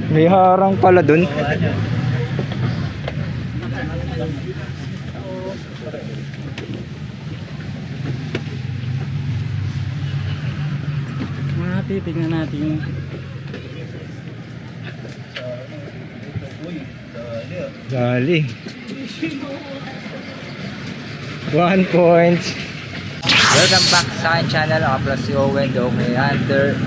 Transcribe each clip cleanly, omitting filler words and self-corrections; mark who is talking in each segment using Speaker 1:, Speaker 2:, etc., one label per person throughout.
Speaker 1: May harang pala dun.
Speaker 2: Titignan natin.
Speaker 1: Dali. 1 point. Welcome back sa aking channel. Ako pala si Owen, the Okay Hunter.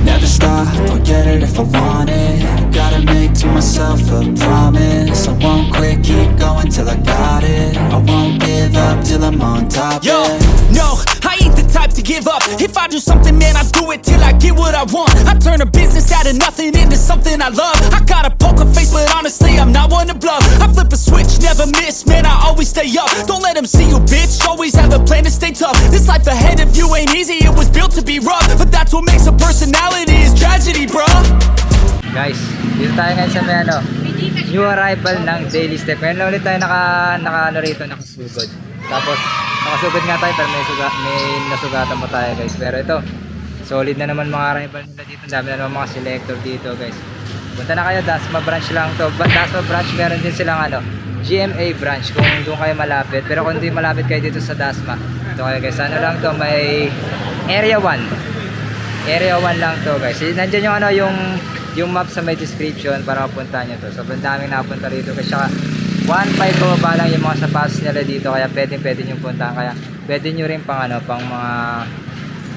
Speaker 3: Never stop, I'll get it if I want it. Gotta make to myself a promise. I won't quit, keep going till I got it. I won't give up till I'm on top.
Speaker 4: Yo,
Speaker 3: yeah.
Speaker 4: no, I ain't the type to give up. If I do something, man, I do it till I get what I want. I turn a business out of nothing into something I love. I got a poker face, but honestly, I'm not one to bluff. I flip a switch, never miss, man, I always stay up. Don't let them see you, bitch, always have a plan to stay tough. This life ahead of you ain't easy, it was built to be rough. But that's what makes a personality, is tragedy, bruh.
Speaker 1: Guys, dito tayo ngayon sa may new arrival ng Daily Step. Ngayon lang ulit tayo nakasugod. Tapos, nakasugod nga tayo pero may nasugatan mo tayo guys. Pero ito, solid na naman mga arrival nila dito. Dami na naman mga selector dito guys. Punta na kayo, Dasma branch lang to. Dasma branch, meron din silang GMA branch kung doon kayo malapit. Pero kung hindi malapit kayo dito sa Dasma, ito kayo guys. Ano lang to, may Area 1. Area 1 lang to guys. Nandiyan yung map sa may description para mapunta nyo to. Sobrang daming napunta rito kasi 1.5 bababa lang yung mga sapatos nila dito, kaya pwede nyo puntahan, kaya pwede nyo rin pang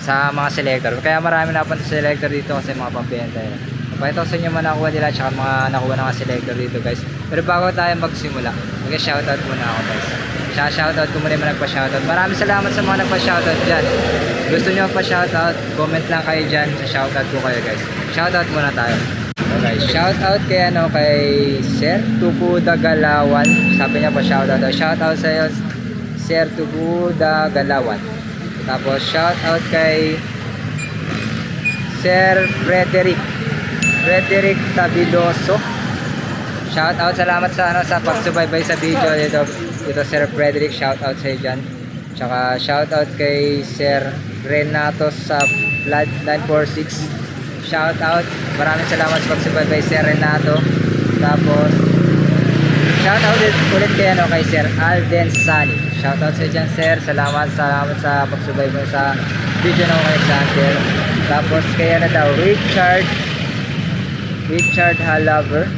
Speaker 1: sa mga selector, kaya marami napunta sa selector dito kasi mga pambenta yun. Pakita ko sa inyo mga nakuha nila tsaka mga nakuha ng selector dito guys. Pero bago tayo magsimula, mag-shoutout muna ako guys. Shoutout ko muna yung mga nagpa-shoutout. Maraming salamat sa mga nagpa-shoutout dyan. Gusto nyo pa-shoutout, comment lang kayo dyan, sa shoutout ko kayo guys. Shoutout muna tayo. Okay, shoutout kay Sir Tuguda Galawan. Sabi niya pa shoutout. Shoutout sa iyo Sir Tuguda Galawan. Tapos shoutout kay Sir Frederick Tabiloso. Shoutout, salamat sa pagsubaybay sa video dito Sir Frederick, shoutout sa iyo diyan. Tsaka shoutout kay Sir Renato sa Blood 946. Shoutout, maraming salamat sa pagsubaybay Sir Renato. Tapos shoutout ulit kay Sir Alden Sani. Shoutout sa dyan Sir, salamat sa pagsubaybay sa video na kay Sander. Tapos kay Richard Halaver,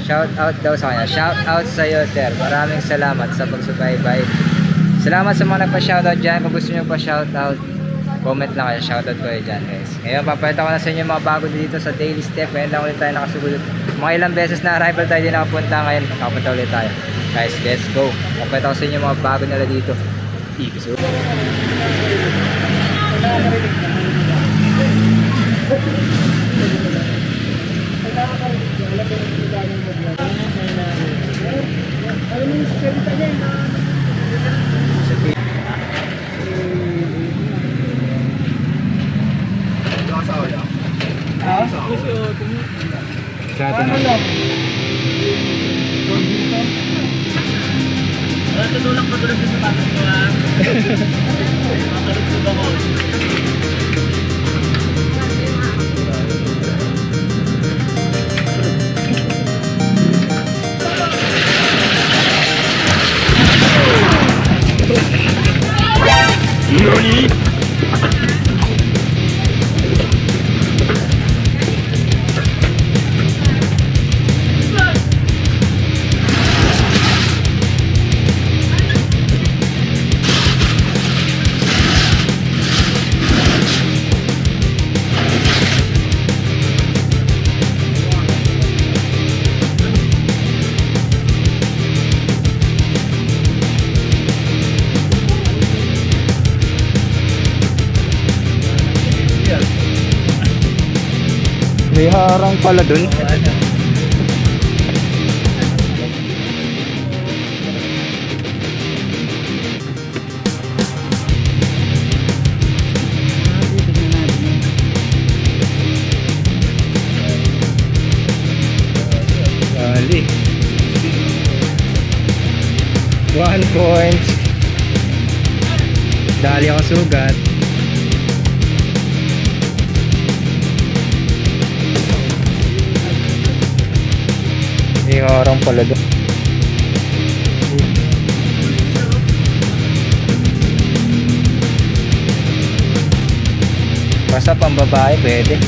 Speaker 1: shoutout daw sa kanya. Shoutout sa iyo Sir, maraming salamat sa pagsubaybay. Salamat sa mga nagpa-shoutout dyan. Kung gusto nyo pa-shoutout, comment lang kayo, shoutout ko kayo dyan guys. Ngayon papalita ko na sa inyo mga bago dito sa Daily Step. Ngayon lang ulit tayo nakasugod. Mga ilang beses na arrival tayo din nakapunta, ngayon nakapunta ulit tayo guys. Let's go, papalita ko sa inyo mga bago nila dito. Ikiso sa atin
Speaker 2: Tutulak patulog sa sapatos ko ha. Makalugtog ako.
Speaker 1: NANI?! May harang pala dun. Dali. points. Dali ako sugat. May harang pala doon. Basta pang babae pwede.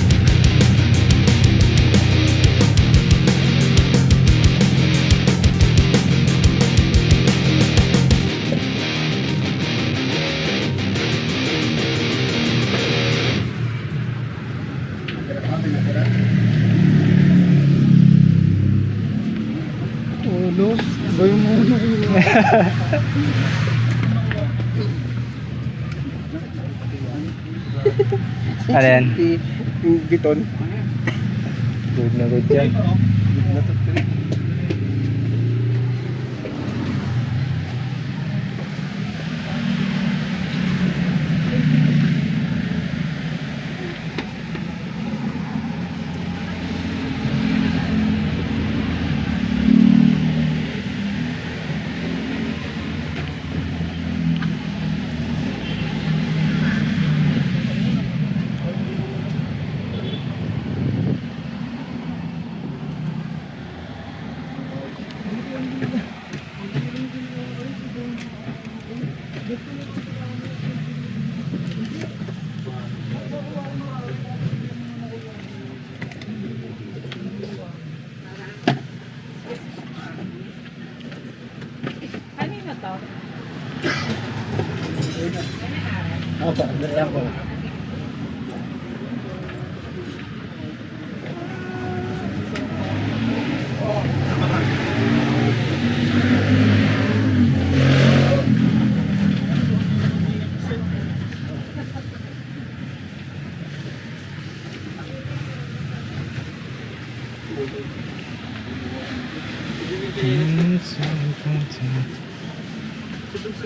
Speaker 2: Ulos. Ba yung ulo?
Speaker 1: Ano yan?
Speaker 2: Yung biton.
Speaker 1: Good na good yan.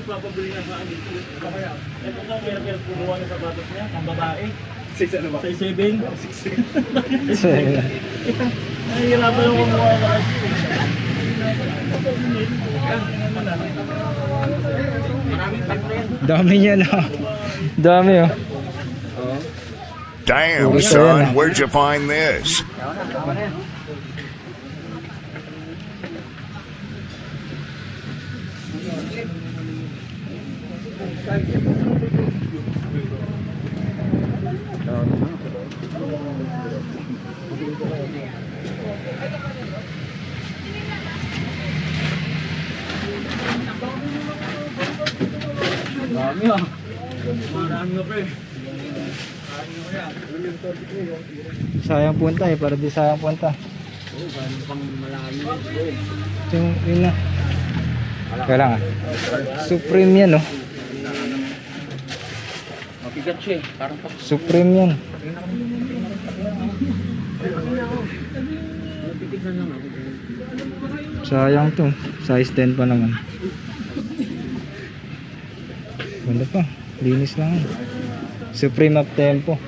Speaker 2: Papabili na ba? Ito na, meron punuha ng sapatos niya, ang babae. 6 ano ba? 6'7". 6'7". Nahihirapan yung kumuha na kasi.
Speaker 1: Dami niya na. Dami oh.
Speaker 5: Damn,
Speaker 1: Puro
Speaker 5: son,
Speaker 1: yan.
Speaker 5: where'd you find this?
Speaker 2: Marami ah. Marami ako eh.
Speaker 1: Sayang punta eh, para di sayang punta.
Speaker 2: Oo, parang pang malami.
Speaker 1: Yun na. Kaya lang ah. Supreme yan oh.
Speaker 2: Mabigat siya eh. Parang pang
Speaker 1: Supreme yan.
Speaker 2: napitignan lang ako.
Speaker 1: Sayang to. Size 10 pa naman. Ganda pa. Linis lang. Supreme up tempo.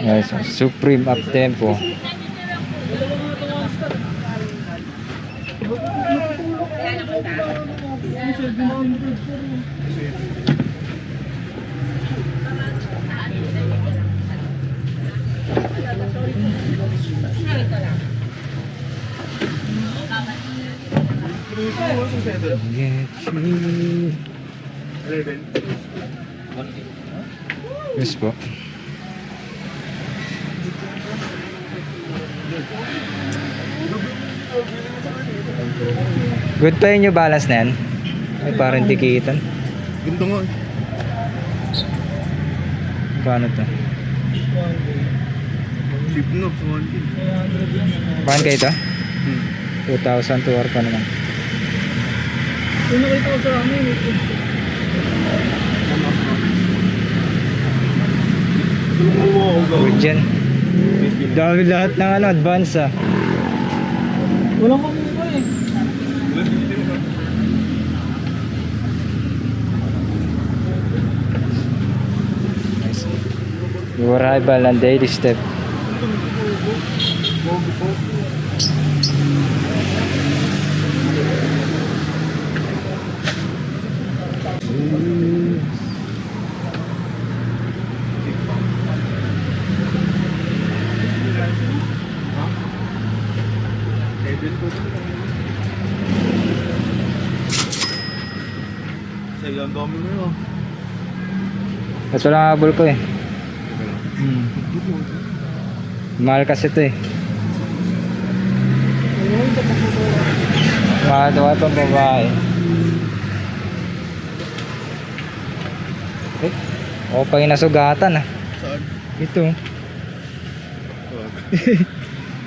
Speaker 1: Yes, Supreme up tempo. Get you.
Speaker 2: 11.
Speaker 1: Yes po. Good pa yun yung balance na yan. Ay parang dikitan.
Speaker 2: Ganito nga.
Speaker 1: Paano to?
Speaker 2: Cheap no, sa 1K.
Speaker 1: Paano kayo to? 2,000 to war pa naman.
Speaker 2: Kung nakita ko sa amin,
Speaker 1: Good dyan. Dami lahat ng ano, advance ah.
Speaker 2: walang kamukha eh.
Speaker 1: Yung arrival ng daily step.
Speaker 2: Sa'yo ang dami mo yun.
Speaker 1: Ito lang habol ko eh. Mahal kasi ito eh. Mahal ito ka itong babae. Eh, ako pa yung nasugatan ah.
Speaker 2: Saan?
Speaker 1: Ito.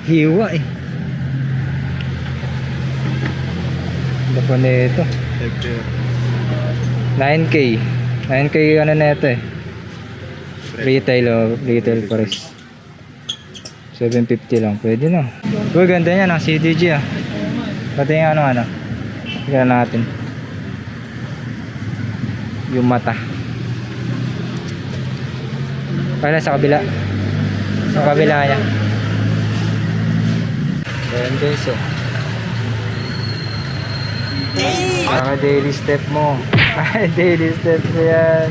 Speaker 1: Hiwa eh. Ano pa na ito? 9K. 9K ano na ito eh. Retail o retail price. 750 lang. Pwede na. Uy, ganda yan ah. CDG ah. Pati yung ano. Tignan natin. Yung mata. Kaya sa kabila. Sa kabila niya. Ayan guys oh. Saka daily step mo. Ay, daily step mo yan.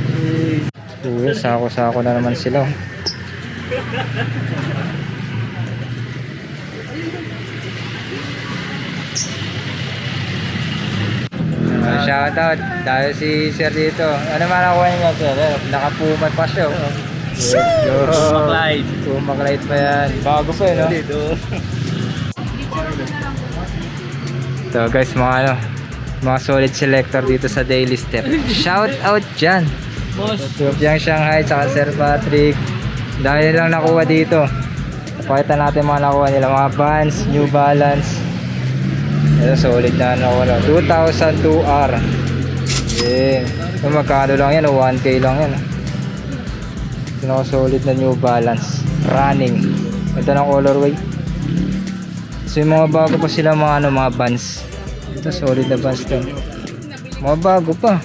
Speaker 1: Uy, sako-sako na naman sila. Shoutout. Dahil si Sir dito. Ano man nakuha niya Sir? Nakapumay pa siya.
Speaker 2: Pumaklide.
Speaker 1: Pumaklide pa yan. Bago pa eh no? Ito guys, mga solid selector dito sa daily step. Shout out dyan. Yung Shanghai tsaka Sir Patrick. Dahil lang nakuha dito. Pakita natin mga nakuha nila. Mga Vans, New Balance. Ito solid na nakuha. 2002R. Yeah. Ito magkano lang yan. 1K lang yan. Ito solid na New Balance. Running. Ito ng colorway. So yung mga bago pa sila mga Vans. Ito solid na Vans to. Mga bago pa.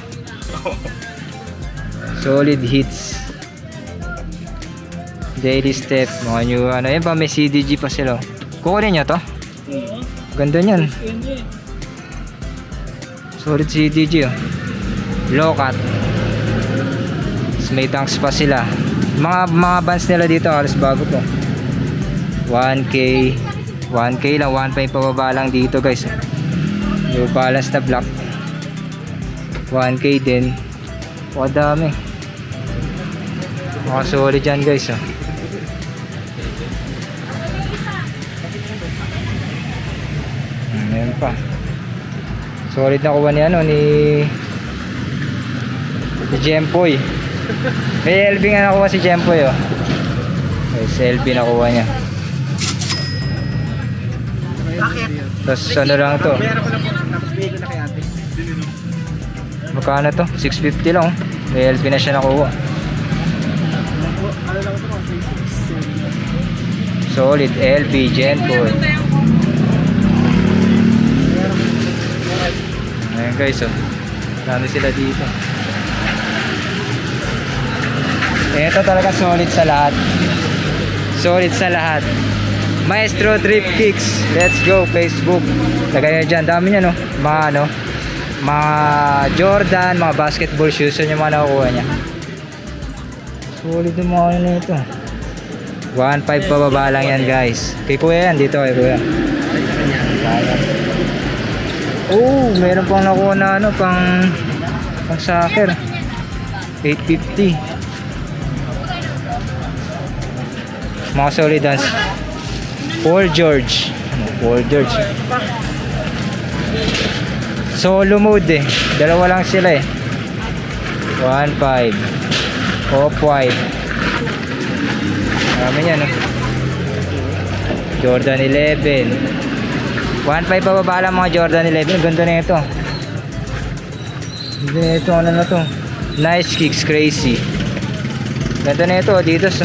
Speaker 1: Solid hits. Daily step. Mga new yan pa may CDG pa sila. Kukunin nyo to? Ganda nyan. Solid CDG oh. Low cut. May tanks pa sila. Mga Vans nila dito halos bago to. 1K 1K lang, 1.5 pababa lang dito guys. New Balance na black. 1K din. O dami. Mga solid dyan guys oh. Ayan pa. Solid na kuha ni Jempoy. May LB nga nakuha si Jempoy oh. Guys, LB nakuha niya. Tapos ano lang to? Magkano to? 650 lang oh. May LB na siya nakuha. Solid LB Jempoy. Ayan guys oh. Dami sila dito. Ito talaga solid sa lahat. Solid sa lahat. Maestro Drip Kicks. Let's go Facebook. Lagay nyo dyan. Dami nyo no. Mga Jordan, mga basketball shoes. Yun yung mga nakukuha nya. Solid yung mga ano ito. 1.5 pababa lang yan guys. Kay kuya yan. Dito kay kuya. Oh, meron pang nakuha na pang soccer. 850. Mga solid dance. Paul George. Solo mode eh. Dalawa lang sila eh. 1.5 Off-white. Marami yan eh. Jordan 11. 1.5 pababa lang mga Jordan 11. Ganda na ito. Ganda na ito. Ano na to? Nice kicks, crazy. Ganda na ito. Adidas.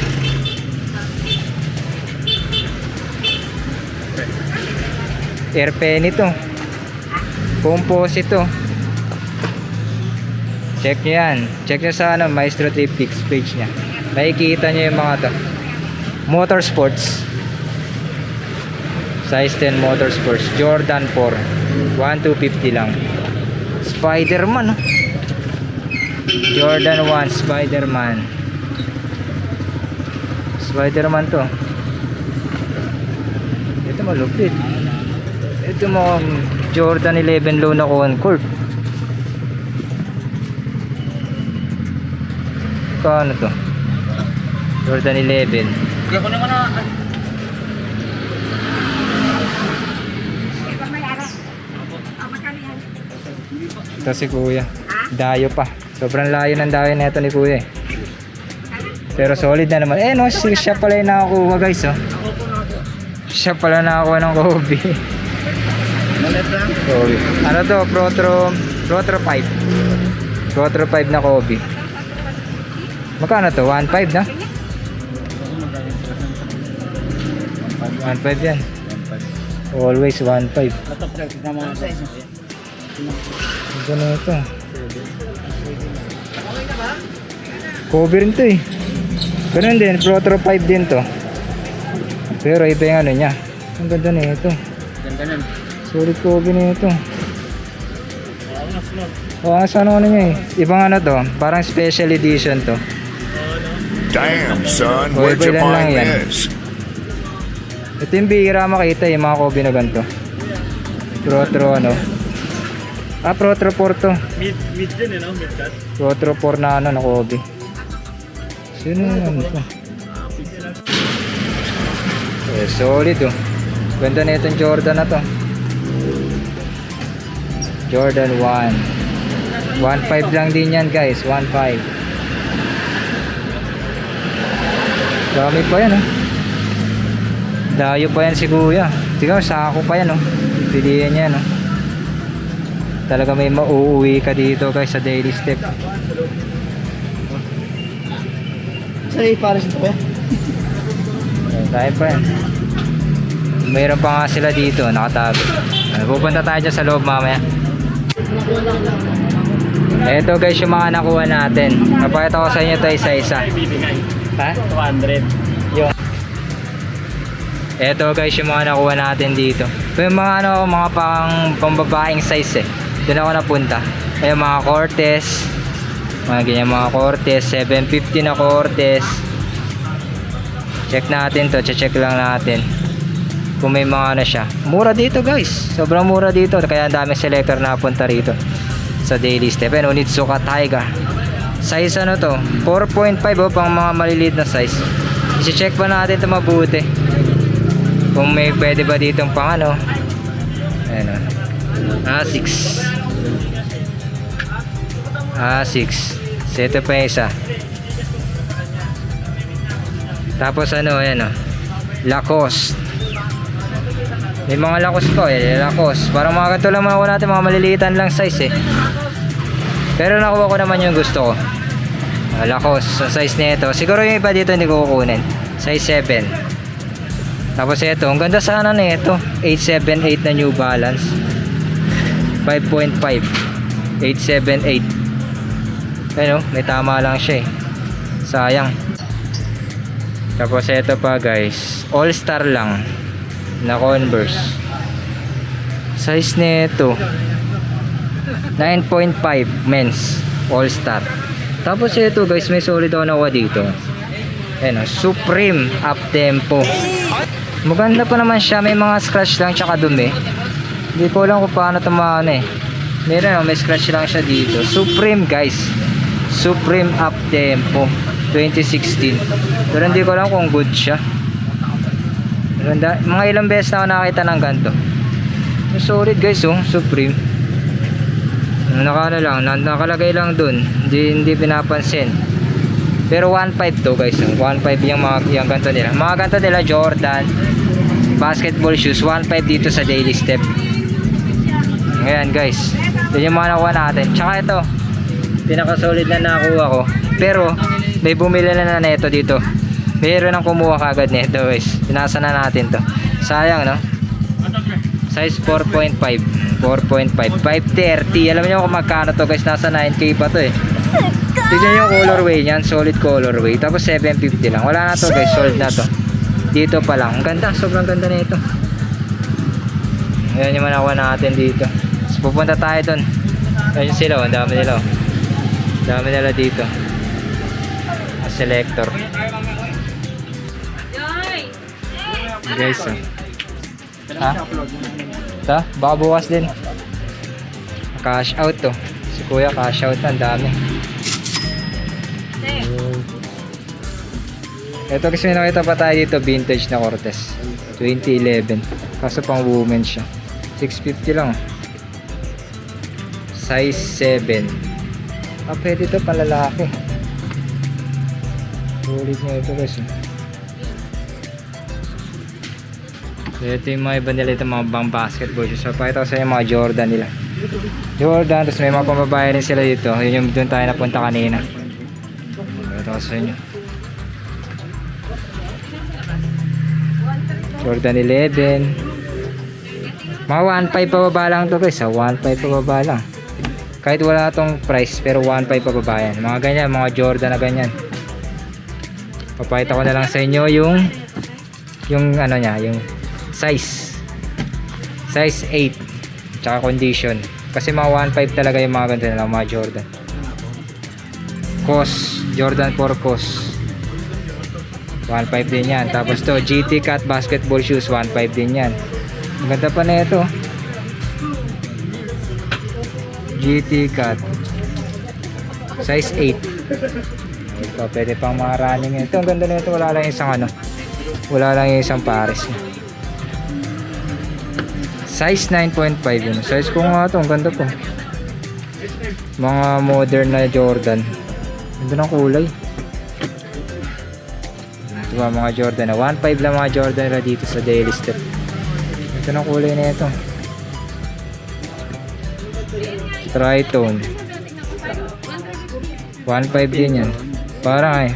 Speaker 1: Air pen ito. Composite ito. Check nyo yan. Check nyo sa Maestro Drip Kicks page nya. Makikita nyo yung mga to. Motorsports. Size 10 Motorsports. Jordan 4. 1,250 lang. Spider-Man. Jordan 1 Spider-Man. Spider-Man to. Ito malupit. Ito mga Jordan 11 low na Concord. Magkano to? Jordan 11.
Speaker 2: Kaya ko naman na.
Speaker 1: Ito si kuya. Dayo pa. Sobrang layo ng dayo na ito ni kuya eh. Pero solid na naman. Eh no, siya pala yung nakakuha guys oh. Siya pala nakakuha ng Kobe.
Speaker 2: Malit lang.
Speaker 1: Kobe. Ano to? Protro 5. Protro 5 na Kobe. Magkano to? 1.5 na? 1.5 yan. Always 1.5.
Speaker 2: Latop lang sa mga size.
Speaker 1: Ano ito? Kobe rin to eh. Ganun din, Protro 5 din to. Pero iba yung ano niya. Ang ganda na ito.
Speaker 2: Ganda nun.
Speaker 1: Solid Kobe na ito.
Speaker 2: Angas no.
Speaker 1: O, ang ano niya eh. Ibang ano to, parang special edition to.
Speaker 5: Damn, son,
Speaker 1: Oh,
Speaker 5: where'd you
Speaker 1: iba lang
Speaker 5: find
Speaker 1: yan.
Speaker 5: this?
Speaker 1: Ito yung bihira makita yung mga Kobe na ganito. Protro ano. Protro 4 to.
Speaker 2: Mid din eh no? Mid cut.
Speaker 1: Protro 4 na ano na Kobe. Sino yung ano to? Eh, solid oh. Ganda na itong Jordan na to. Jordan 1. 1.5 lang din yan guys. 1.5. Dami pa yan oh. Dayo pa yan si kuya. Tingnan, sako pa yan oh. Pilihan yan oh. Talaga may mauuwi ka dito guys sa daily step.
Speaker 2: Say, pares ito ba?
Speaker 1: Tayo pa yan. Mayroon pa nga sila dito, nakatago. Pupunta tayo dyan sa loob mamaya. Ito guys yung mga nakuha natin. Napakita ko sa inyo ito isa-isa.
Speaker 2: Bibigay.
Speaker 1: Ha?
Speaker 2: 200.
Speaker 1: Yung Ito guys yung mga nakuha natin dito. Ito yung mga ano, mga pambabaeng size eh. Doon ako napunta. Ayun mga Cortez. Mga ganyan mga Cortez. 750 na Cortez. Check natin to. Check lang natin. Kung may mga ano siya. Mura dito guys. Sobrang mura dito. Kaya ang daming selector na punta rito. Sa daily step. Ayun, Onitsuka Taiga. Size ano to? 4.5 oh, pang mga maliliit na size. I-check pa natin ito mabuti. Kung may pwede ba ditong pang ano. Ayan o. Asics. So ito pa yung isa. Tapos ano, ayan o. Lacoste. May mga Lacoste po eh. Lacoste. Parang mga ganito lang mga natin. Mga maliliitan lang size eh. Pero nakuha ko naman yung gusto ko. Lacoste. Sa size nito. Siguro yung iba dito hindi ko kukunin. Size 7. Tapos ito. Ang ganda sana na ito. 878 na New Balance. 5.5. 878. Ayun, may tama lang siya eh. Sayang. Tapos ito pa guys. All Star lang. Na Converse. Size nito 9.5 men's All Star. Tapos ito guys, may solid ako nakuha dito. Ayan o, Supreme Up Tempo. Maganda pa naman siya. May mga scratch lang tsaka dumi. Hindi ko alam kung paano ito maano eh. Meron o, may scratch lang siya dito. Supreme guys. Supreme Up Tempo 2016. Pero hindi ko alam kung good siya. Mga ilang beses na ako nakakita ng ganito. Solid guys oh, Supreme. Nakano lang, nakalagay lang dun. Hindi pinapansin. Pero 1.5 to guys. 1.5 yung ganito nila. Mga ganito nila Jordan basketball shoes. 1.5 dito sa daily step. Ngayon guys. Ito yung mga nakuha natin. Tsaka ito. Pinaka-solid na nakuha ko. Pero may bumili na neto dito. Meron nang kumuha kagad nito guys. Pinasa na natin to. Sayang no. Size 4.5. 530. Alam niyo kung magkano to guys. Nasa 9K pa to eh. Tignan yung colorway niyan. Solid colorway. Tapos 750 lang. Wala na to guys. Sold na to. Dito pa lang. Ang ganda. Sobrang ganda na ito. Ayan yung manakuha natin dito. So, pupunta tayo dun. Ayan sila. Ang dami nila. Ang dami nila dito. Selector. Guys oh. Ha? Ta? Baka bukas din. Cash out to. Si kuya cash out na. Ang dami. Ito kasi may nakita pa tayo dito, vintage na Cortez. 2011. Kaso pang women siya. 650 lang. Size 7. Pwede ito palalaki. Sulit nyo ito guys. So ito yung mga iba nila, ito mga bang basketball shoes. So pakita ko sa inyo mga Jordan nila. Jordan, tapos may mga pambabae rin sila dito. Yun yung doon tayo napunta kanina. Pakita ko sa inyo. Jordan 11. Mga 1.5 pababa lang to guys. 1.5 pababa lang. Kahit wala tong price, pero 1.5 pababa yan. Mga ganyan, mga Jordan na ganyan. Papakita ko na lang sa inyo yung ano niya, yung size 8 tsaka condition, kasi mga 1.5 talaga yung mga ganito na mga Jordan. COS, Jordan 4 COS 1.5 din yan. Tapos to GT Cat basketball shoes, 1.5 din yan. Ang ganda pa na ito, GT Cat size 8. Ito, pwede pang mga running. Ito, ang ganda na ito. Wala lang isang ano. Wala lang isang pares. Size 9.5 yun. Size ko nga ito. Ang ganda po. Mga modern na Jordan. Ganda ng kulay. Ito ba mga Jordan na. 1.5 lang mga Jordan na dito sa Daily Step. Ito ng kulay na ito. Tritone. 1.5 din yan. Parang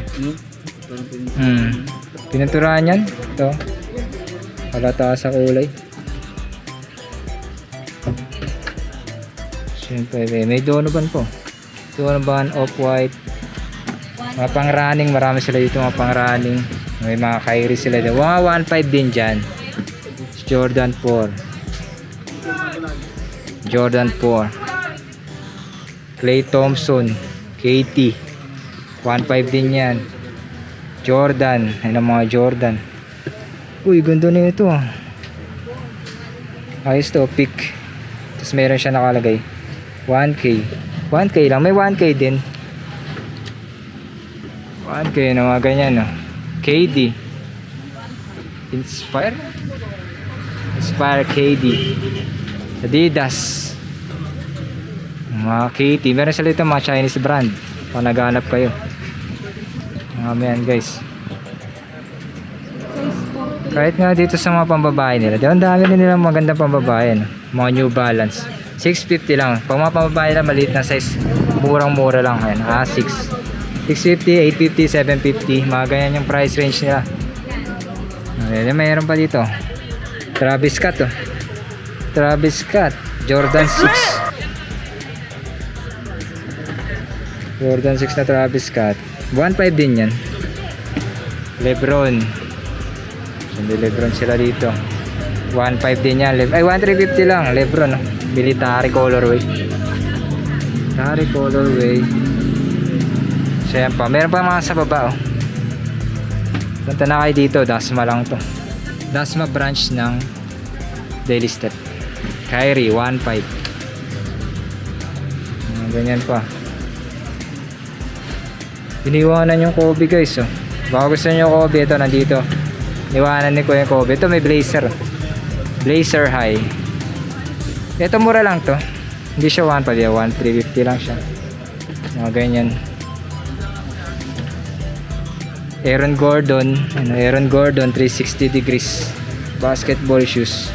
Speaker 1: pinaturahan yan. Ito. Halata sa kulay. Siyempre, may Donovan po. Donovan, off-white. Mga pang-running. Marami sila dito mga pang-running. May mga Kyrie sila dito. Mga 1.5 din dyan. Jordan 4. Jordan 4. Klay Thompson. KT. 1.5 din yan. Jordan. Ayun ang mga Jordan. Uy, ganda na ito. Ayos to, pick. Tapos meron siya nakalagay 1K. 1K lang. May 1K din. 1K na mga ganyan, no? KD. Inspire KD. Adidas. Mga KT. Meron sila ito mga Chinese brand. Kung naghanap kayo. Mga yan guys. Kahit nga dito sa mga pambabae nila. Ang dami rin nilang magandang pambabae. No? Mga New Balance. 650 lang. Pag mga pambabae na maliit na size, murang-mura lang. Ayan. 650, 850, 750. Mga ganyan yung price range nila. Ayan, mayroon pa dito. Travis Scott. Oh. Travis Scott. Jordan 6. Jordan 6 na Travis Scott. 1.5 din yan. Lebron. May Lebron sila dito. 1.5 din yan. Ay, 1.350 lang. Lebron. Military colorway. Military colorway. So yan pa. Meron pa mga sa baba. Oh. Punta na kayo dito. Dasma lang to. Dasma branch ng Daily Step. Kyrie 1.5. Ganyan pa. Iniwanan yung Kobe guys. Oh. Baka gusto nyo Kobe. Ito nandito. Iniwanan ni ko yung Kobe. Ito may blazer. Blazer high. Ito mura lang to. Hindi siya 1.5. 1.350 lang siya. Mga ganyan. Aaron Gordon. Aaron Gordon 360 degrees. Basketball shoes.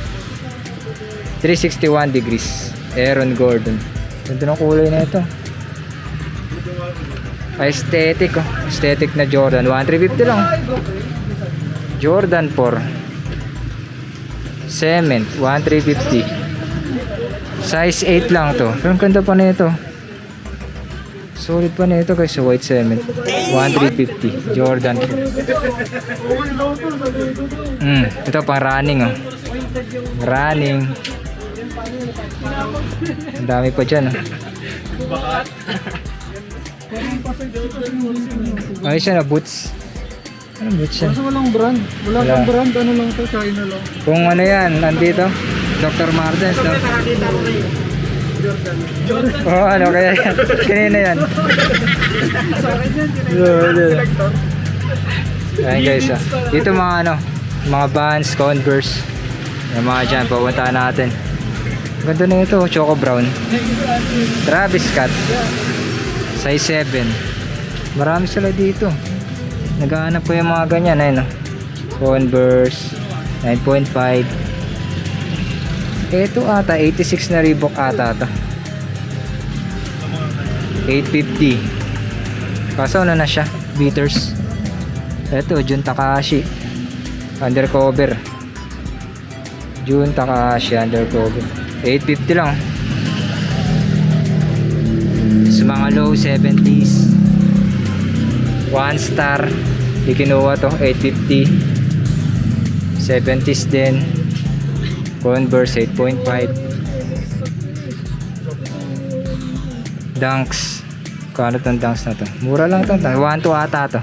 Speaker 1: 361 degrees. Aaron Gordon. Ganda ng kulay na ito. Aesthetic. Oh. Aesthetic na Jordan. 1.350 lang. Jordan 4. Cement. 1.350. Size 8 lang to. Pero ang ganda pa na ito. Solid pa na ito guys. White cement. 1.350. Jordan 4. Ito pang running. Oh. Running. Ang dami pa dyan. Oh. Ay siya na boots. Ano boots yan?
Speaker 2: Kaso walang brand. Wala kang brand. Ano lang to? China lang.
Speaker 1: Kung ano yan, nandito Dr. Martens, no? Oh, ano kaya yan? Kanina yan.
Speaker 2: Sa akin yan.
Speaker 1: Ayan guys, dito mga ano, mga Vans, Converse. Yung mga dyan, pupuntahan natin. Ganda na ito, Choco Brown. Travis Scott. Size 7. Marami sila dito. Naghahanap ko yung mga ganyan, ayun, Converse 9.5. Ito ata 86 na Reebok ata to. 850. Kaso ano na siya, beaters. Ito Jun Takahashi undercover. Jun Takahashi undercover 850 lang. Sa mga low 70s, One Star di kinuha to, 850. 70s din, Converse 8.5. Dunks, kano tong Dunks na to? Mura lang to, 1.2 ata to.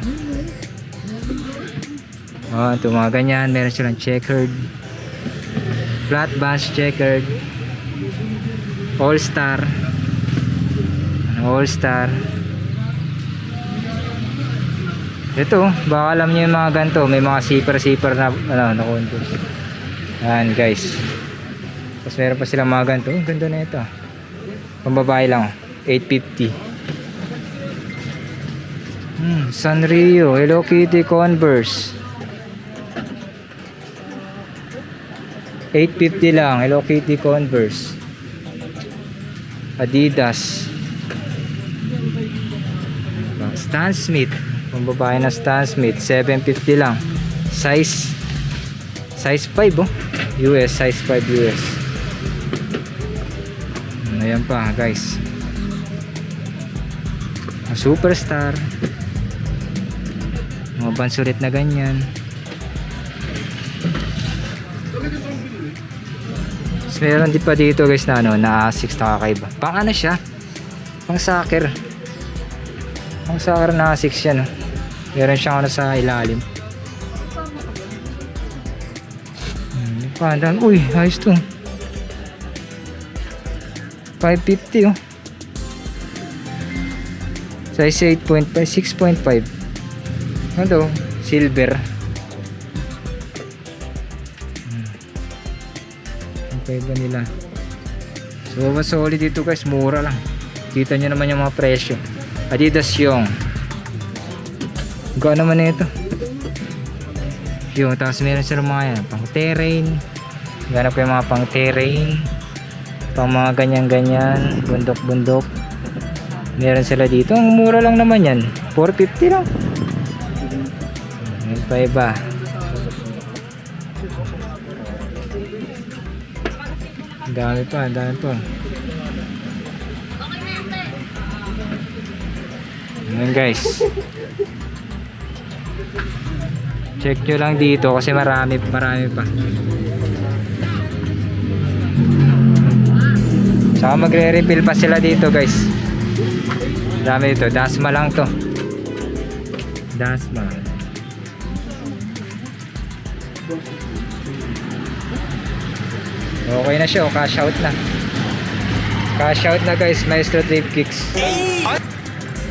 Speaker 1: Ito mga ganyan, meron silang checkered, flat bands checkered, All Star, All Star. Ito, baka alam niyo yung mga ganito, may mga zipper na na Converse. Ayan guys. Tapos meron pa silang mga ganito. Ganda na ito. Pambabae lang, 850. Sanrio, Hello Kitty Converse. 850 lang, Hello Kitty Converse. Adidas. Stan Smith, pambabae na Stan Smith, 750 lang. Size 5 US, size 5 US. Ayan pa guys, Superstar, mga bansulit na ganyan. Meron din pa dito guys na ano, na Asics na kakaiba. Pang ano siya, pang soccer na Asics yan, meron siyang ano sa ilalim. Pandan, uy, ayos to. 550 size 8.5, 6.5. Ano, silver. Ba nila. So solid dito guys, mura lang. Kita nyo naman yung mga presyo. Adidas yung gaano naman ito yung, tapos meron sila mga yan, pang terrain. Ganap ko yung mga pang terrain, pang mga ganyan bundok. Meron sila dito, ang mura lang naman yan, 450 lang. Yan pa iba. Dami pa. Ayan guys, check nyo lang dito kasi marami pa. Saka magre-refill pa sila dito guys. Dami dito, Dasma lang to. Dasma. Okay na siya, cash out na. Cash out na guys, Maestro Trip Kicks.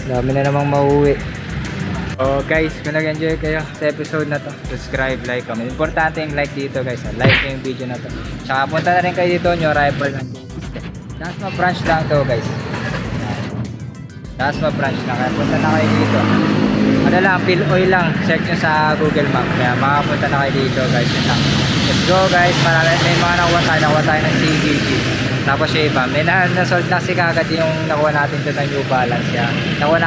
Speaker 1: Dami na namang mauwi. So guys, kung nag-enjoy kayo sa episode na to, subscribe, like, comment. Importante yung like dito guys, like yung video na to. Tsaka punta na rin kayo dito, New Arrival ng Dasma branch lang to guys. Dasma branch lang, kaya punta na kayo dito. Ano lang, fill oil lang, check nyo sa Google Map. Kaya makapunta na kayo dito guys. Let's go guys, may mga nakuha tayo ng CGG. Tapos yung iba, may nasold na si kagad yung nakuha natin doon ng New Balance. Kaya nakuha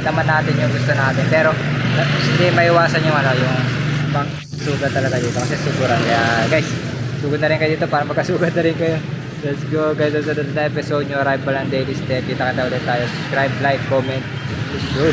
Speaker 1: naman natin yung gusto natin. Pero hindi maiwasan yung ano, yung pang sugat talaga dito kasi suguran. Kaya guys, sugod na rin kayo dito para magkasugat na rin kayo. Let's go guys, sa na episode nyo, Arrival ng Daily Step. Kita ka ulit tayo, subscribe, like, comment. Let's go.